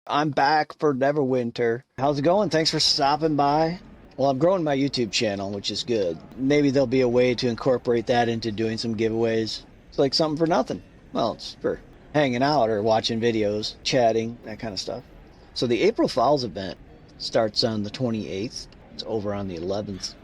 I'm back for Neverwinter. How's it going? Thanks for stopping by. Well, I'm growing my YouTube channel, which is good. Maybe there'll be a way to incorporate that into doing some giveaways. It's like something for nothing. Well, it's for hanging out or watching videos, chatting, that kind of stuff. So the April Fowls event starts on the 28th. It's over on the 11th.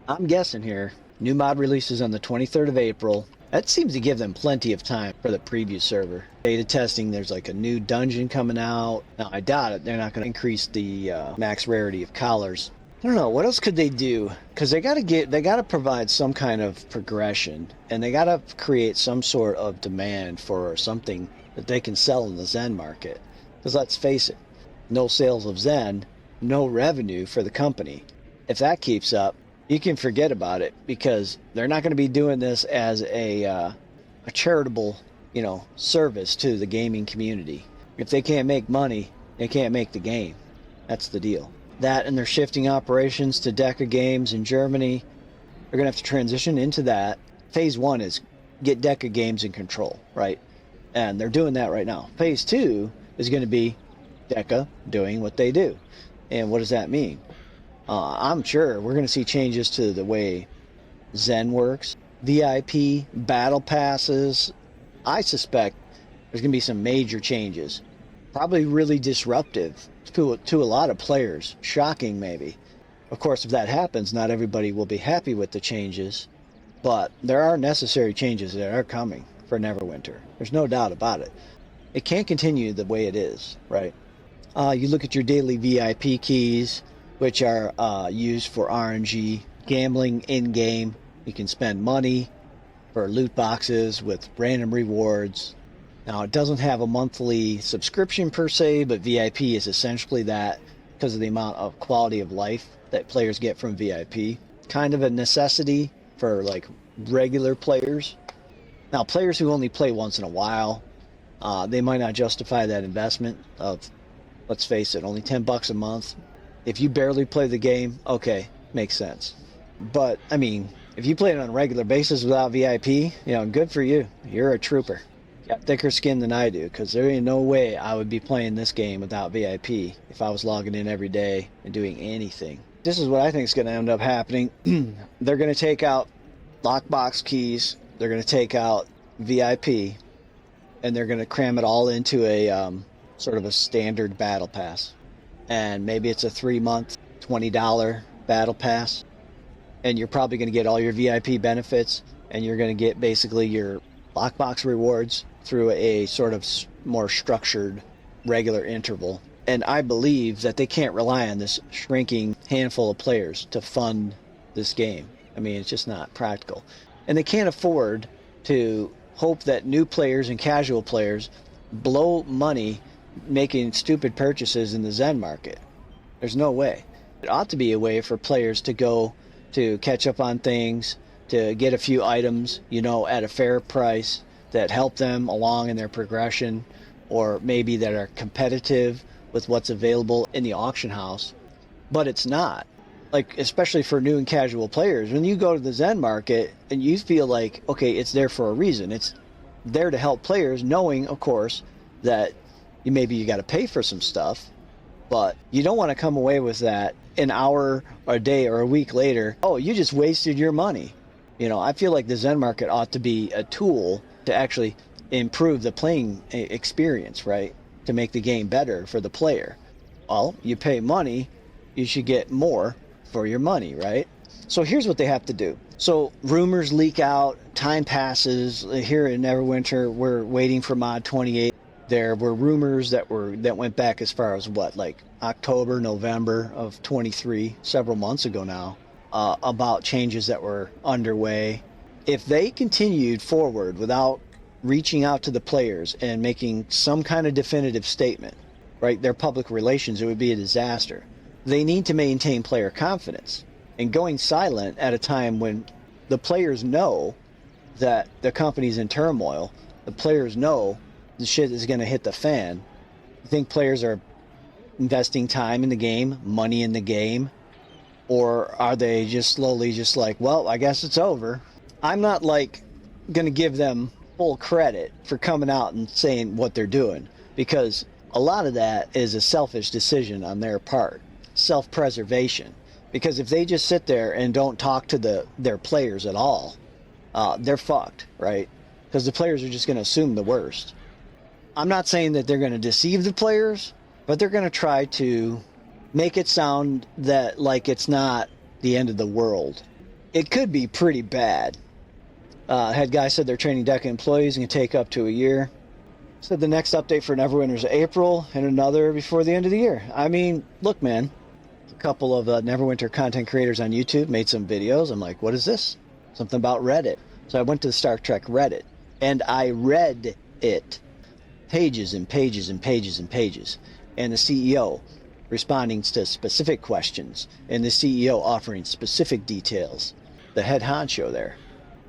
I'm guessing here, new mod releases on the 23rd of April. That seems to give them plenty of time for the preview server. Beta testing, there's like a new dungeon coming out. Now, I doubt it. They're not going to increase the max rarity of collars. I don't know. What else could they do? Because they got to provide some kind of progression, and they got to create some sort of demand for something that they can sell in the Zen market. Because let's face it, no sales of Zen, no revenue for the company. If that keeps up, you can forget about it, because they're not going to be doing this as a charitable, service to the gaming community. If they can't make money, they can't make the game. That's the deal. That, and they're shifting operations to Deca Games in Germany. They're going to have to transition into that. Phase 1 is get Deca Games in control, right? And they're doing that right now. Phase 2 is going to be Deca doing what they do. And what does that mean? I'm sure we're going to see changes to the way Zen works, VIP, battle passes. I suspect there's going to be some major changes, probably really disruptive to a lot of players. Shocking, maybe. Of course, if that happens, not everybody will be happy with the changes, but there are necessary changes that are coming for Neverwinter. There's no doubt about it. It can't continue the way it is, right? You look at your daily VIP keys, which are used for RNG gambling in-game. You can spend money for loot boxes with random rewards. Now, it doesn't have a monthly subscription per se, but VIP is essentially that because of the amount of quality of life that players get from VIP. Kind of a necessity for like regular players. Now, players who only play once in a while, they might not justify that investment of, let's face it, only $10 a month. If you barely play the game, okay, makes sense. But, I mean, if you play it on a regular basis without VIP, good for you. You're a trooper. You got thicker skin than I do, because there ain't no way I would be playing this game without VIP if I was logging in every day and doing anything. This is what I think is going to end up happening. They're going to take out Lockbox keys. They're going to take out VIP, and they're going to cram it all into a sort of a standard battle pass. And maybe it's a 3-month, $20 battle pass. And you're probably going to get all your VIP benefits, and you're going to get basically your lockbox rewards through a sort of more structured regular interval. And I believe that they can't rely on this shrinking handful of players to fund this game. I mean, it's just not practical. And they can't afford to hope that new players and casual players blow money making stupid purchases in the Zen market. There's no way. It ought to be a way for players to go to catch up on things, to get a few items, at a fair price that help them along in their progression, or maybe that are competitive with what's available in the auction house. But it's not. Like, especially for new and casual players, when you go to the Zen market and you feel like, okay, it's there for a reason. It's there to help players, knowing, of course, that maybe you got to pay for some stuff, but you don't want to come away with that an hour or a day or a week later. Oh, you just wasted your money. I feel like the Zen market ought to be a tool to actually improve the playing experience, right? To make the game better for the player. Well, you pay money, you should get more for your money, right? So here's what they have to do. So rumors leak out, time passes. Here in Neverwinter, we're waiting for mod 28. There were rumors that went back as far as like October, November of 23, several months ago now, about changes that were underway. If they continued forward without reaching out to the players and making some kind of definitive statement, right, their public relations, it would be a disaster. They need to maintain player confidence. And going silent at a time when the players know that the company's in turmoil, the players know the shit is going to hit the fan. You think players are investing time in the game, money in the game, or are they just slowly just like, well, I guess it's over? I'm not like going to give them full credit for coming out and saying what they're doing, because A lot of that is a selfish decision on their part, self-preservation. Because if they just sit there and don't talk to their players at all, they're fucked, right? Because the players are just going to assume the worst. I'm not saying that they're going to deceive the players, but they're going to try to make it sound that like it's not the end of the world. It could be pretty bad. Head guy said their training deck employees can take up to a year. Said the next update for Neverwinter is April and another before the end of the year. I mean, look, man, a couple of Neverwinter content creators on YouTube made some videos. I'm like, what is this? Something about Reddit. So I went to the Star Trek Reddit and I read it. Pages and pages and pages and pages. And the CEO responding to specific questions and the CEO offering specific details. The head honcho there.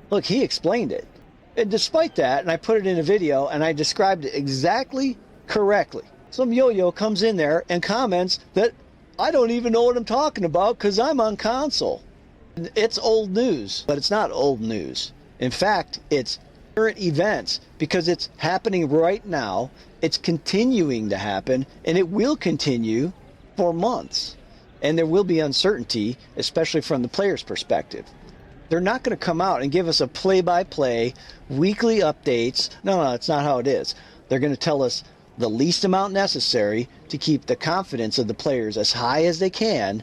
Look, he explained it. And despite that, and I put it in a video and I described it exactly correctly, some yo-yo comes in there and comments that I don't even know what I'm talking about because I'm on console. It's old news, but it's not old news. In fact, it's current events because it's happening right now. It's continuing to happen and it will continue for months. And there will be uncertainty, especially from the player's perspective. They're not going to come out and give us a play-by-play, weekly updates. No, it's not how it is. They're going to tell us the least amount necessary to keep the confidence of the players as high as they can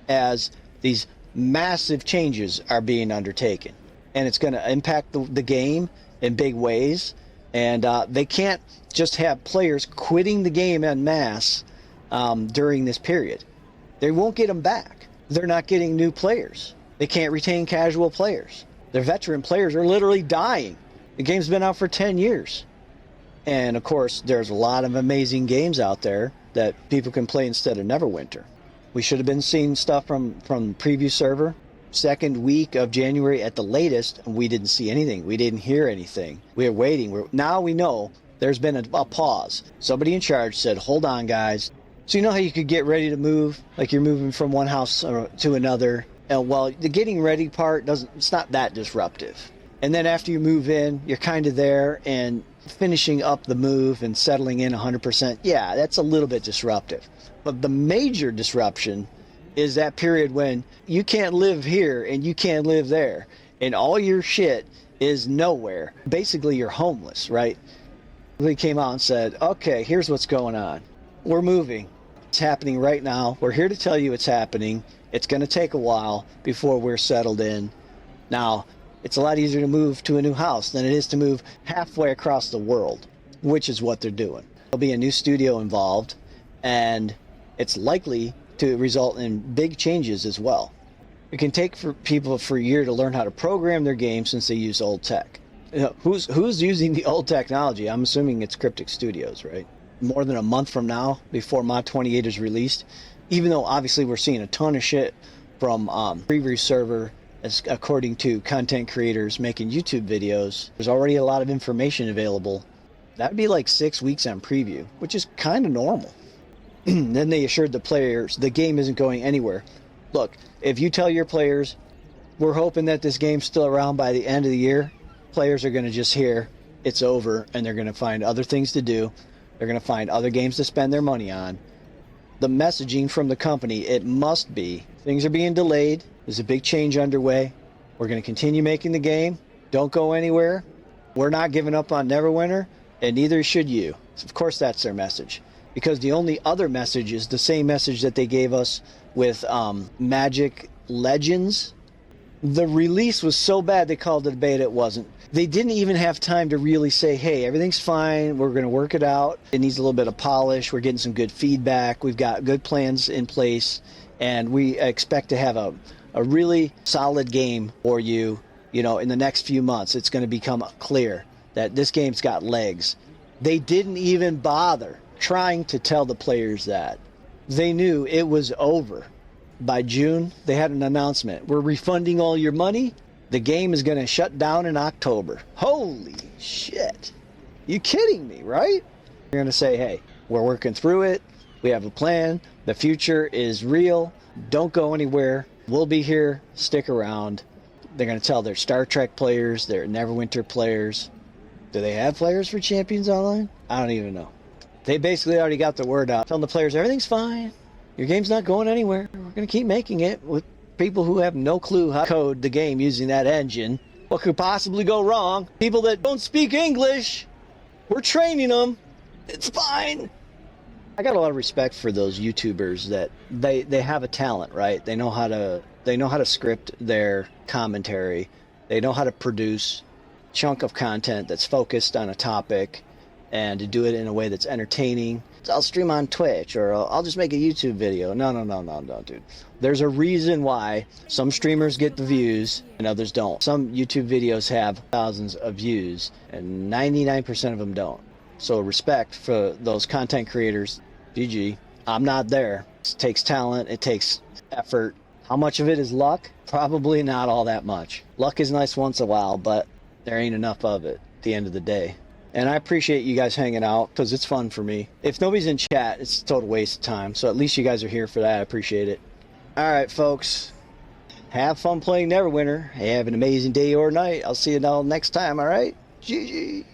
as these massive changes are being undertaken. And it's going to impact the game in big ways. And they can't just have players quitting the game en masse during this period. They won't get them back. They're not getting new players. They can't retain casual players. Their veteran players are literally dying. The game's been out for 10 years. And of course, there's a lot of amazing games out there that people can play instead of Neverwinter. We should have been seeing stuff from preview server. Second week of January at the latest, and we didn't see anything. We didn't hear anything. We were waiting. Now we know there's been a pause. Somebody in charge said, hold on, guys. So you know how you could get ready to move? Like you're moving from one house to another. Well, the getting ready part it's not that disruptive. And then after you move in, you're kind of there and finishing up the move and settling in 100%. Yeah, that's a little bit disruptive. But the major disruption is that period when you can't live here and you can't live there. And all your shit is nowhere. Basically, you're homeless, right? They came out and said, okay, here's what's going on. We're moving. It's happening right now. We're here to tell you it's happening. It's going to take a while before we're settled in. Now, it's a lot easier to move to a new house than it is to move halfway across the world, which is what they're doing. There'll be a new studio involved, and it's likely to result in big changes as well. It can take for people for a year to learn how to program their game since they use old tech. You know, who's using the old technology? I'm assuming it's Cryptic Studios, right? More than a month from now, before Mod 28 is released, even though obviously we're seeing a ton of shit from preview server, as according to content creators making YouTube videos, there's already a lot of information available. That'd be like 6 weeks on preview, which is kind of normal. Then they assured the players the game isn't going anywhere. Look, if you tell your players, we're hoping that this game's still around by the end of the year, players are going to just hear it's over and they're going to find other things to do. They're going to find other games to spend their money on. The messaging from the company, it must be, things are being delayed. There's a big change underway. We're going to continue making the game. Don't go anywhere. We're not giving up on Neverwinter, and neither should you. Of course, that's their message. Because the only other message is the same message that they gave us with Magic Legends. The release was so bad they called it a beta. It wasn't. They didn't even have time to really say, hey, everything's fine. We're going to work it out. It needs a little bit of polish. We're getting some good feedback. We've got good plans in place. And we expect to have a really solid game for you, in the next few months. It's going to become clear that this game's got legs. They didn't even bother trying to tell the players that. They knew it was over. By June, they had an announcement. We're refunding all your money. The game is going to shut down in October. Holy shit. You kidding me, right? You're going to say, hey, we're working through it. We have a plan. The future is real. Don't go anywhere. We'll be here. Stick around. They're going to tell their Star Trek players, their Neverwinter players. Do they have players for Champions Online? I don't even know. They basically already got the word out, telling the players everything's fine. Your game's not going anywhere. We're going to keep making it with people who have no clue how to code the game using that engine. What could possibly go wrong? People that don't speak English, we're training them. It's fine. I got a lot of respect for those YouTubers that they have a talent, right? They know how to script their commentary. They know how to produce a chunk of content that's focused on a topic and to do it in a way that's entertaining. So I'll stream on Twitch or I'll just make a YouTube video. No, dude. There's a reason why some streamers get the views and others don't. Some YouTube videos have thousands of views and 99% of them don't. So respect for those content creators. GG. I'm not there. It takes talent. It takes effort. How much of it is luck? Probably not all that much. Luck is nice once in a while, but there ain't enough of it at the end of the day. And I appreciate you guys hanging out because it's fun for me. If nobody's in chat, it's a total waste of time. So at least you guys are here for that. I appreciate it. All right, folks. Have fun playing Neverwinter. Have an amazing day or night. I'll see you all next time, all right? GG.